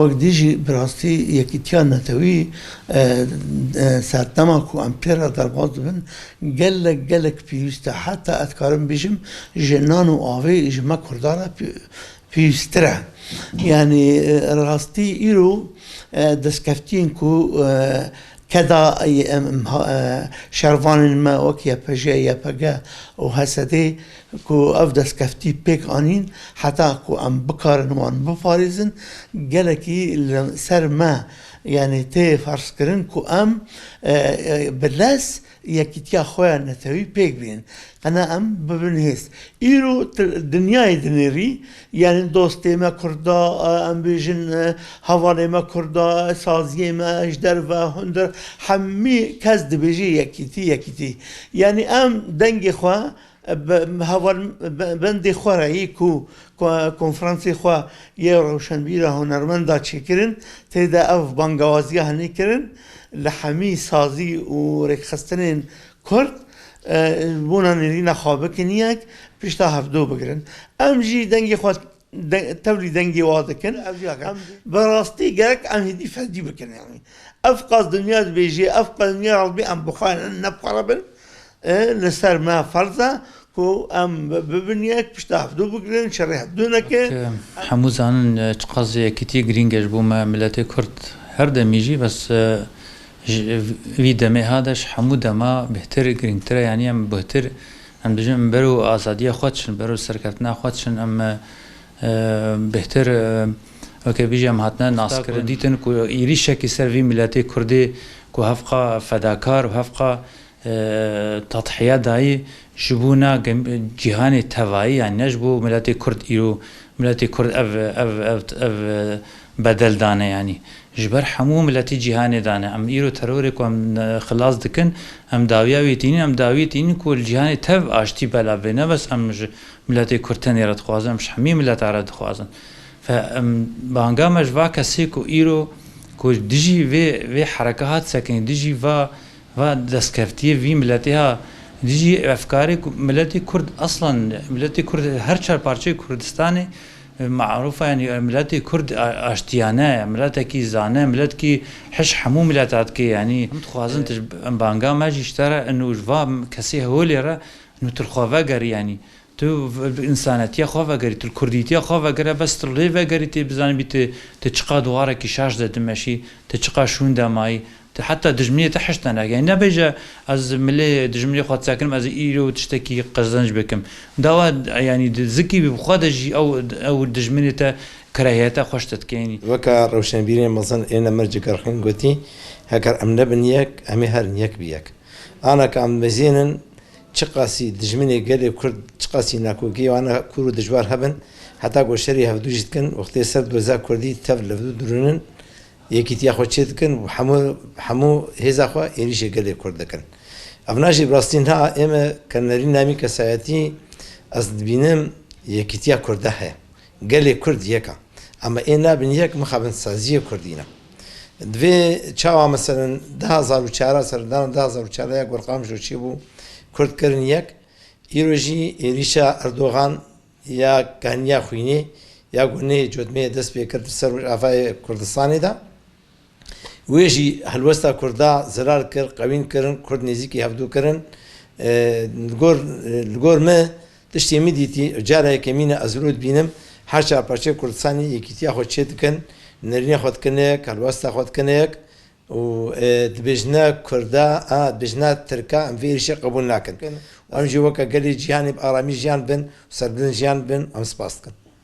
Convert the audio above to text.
وقديجي براستي يكتيان نتوي ساتما كو امبيرا درباز بن قلق بيوستا حتى اتكارم بيجم جنانو آوي جمع كردارا بيوسترا يعني راستي إيرو دسكفتين كو كدا شروان ما وكيا بجا يا بجا وهسدي كو افدس كفتي بيك انين حتى كو ام بكارن وان بفارزن جلكي سر ما يعني تي فرس كرن كو ام بلاس يكتيا خويا نتوي بيك بين انا ام ببنهس ايرو دنياي دنيري يعني دوستي ما كردا ام بيجن حوالي ما كردا سازي ما اجدر و هندر حمي كز دبيجي يكتي يعني ام دنگي خوا هوال بندي خورایی کو کنفرانسی خوا یه روشنبیر هنرمندا چکرن تیدا اف بانگوازی هنی کرن لحمی سازی و رکخستنین کرد بونا نرینا خوابه کنیک پیشتا هفدو بگرن ام جی دنگی خوا تولی دنگی واده کن براستی گرک ام هدی فدی بکن يعني افقاز دنیا بیجی افقاز دنیا ربی ام بخواین نبقربن لسر ما فرضه كو ام ببنيك باش تحفظو بقرين شريح بدونك حمو زانن تقاضي كتي جرينجاج بوما ملاتي كرد هر دميجي بس في دمي هذاش حمو دما بهتر جرينتر يعني ام بهتر ام دجم برو آزادية خواتشن برو سركتنا خواتشن ام بهتر اوكي بيجي ام هاتنا ناس كرديتن كو يريشا كي سر ملاتي كردي كو هفقا فداكار وهفقا تضحيات داي جبونا جهان تواي يعني نجبو ملاتي كرد إيرو ملاتي كرد أف بدل دانا يعني جبر حمو ملاتي جهان دانا أم إيرو ترورك وأم خلاص دكن أم داويتيني كل جهان تف آشتي بلا بينا بس أم ملاتي كردتن يرد خوازن مش حمي ملات عرد خوازن فأم بانجا مجوا كسيكو إيرو كو دجي في حركات ساكن دجي و دستکفتی وی ملتها دیجی افکاری ملتی کرد اصلا ملتی کرد هر چهار پارچه کردستانی معروفه يعني ملتي كرد اشتيانه ملتي كي زانه ملت كي حش حمو ملتات كي يعني متخوازن بانجا ما اشترى انه جوا كسي هوليرا انه تلخوفا يعني تو انسانيتي خوفا غري تو كرديتي خوفا غري بس تليفا غري تي بزاني بيت تشقا دواره كي شارج دمشي تشقا شون دماي حتى دجمنية تحشتنا يعني نبيجا از ملي دجمنية خاط ساكن از ايرو تشتكي قزنج بكم دوا يعني ذكي بخادجي او دجمنية كراهيتا خوشتت كيني وكا روشن بيرين مزن انا مرجع كرخين قوتي هكر ام نبنيك امي هر نيك بيك انا كام مزينن تشقاسي دجمنية قالي كرد تشقاسي ناكوكي وانا كورو دجوار هبن حتى قو شري هفدو جدكن وقتي سر دوزا كردي تفل لفدو درونن یکیتیا خوشید کن و حمو هزا خوا ایریش گلی کرد کن. افناجی براستین ها ام کناری نمی کسایتی از بینم یکیتیا کرده ها گلی کرد یکا. اما اینا بین یک مخابن سازی کردینا. دوی چاوا مثلا 2004 سردان 2004 یک ورقام جو چی بو کرد کردن یک ایروجی ایریشا اردوغان یا کانیا خوینی یا گونه جدمه دست به کرد سر افای کردستانی دا. ويجي هالوستا كردا زرار كر قوين كرن كرد نزيكي هفدو كرن الجور ما تشتي مديتي جارة كمينة أزرود بينم حاشا بارشة كردستاني يكتيا خد شيء كن نرني خد كنيك هالوستا خد كنيك و دبجنا كردا دبجنا تركا ام في شيء قبول لكن ام جوكا قال لي جياني بآرامي جيان بن وسردن جيان بن ام سباستكن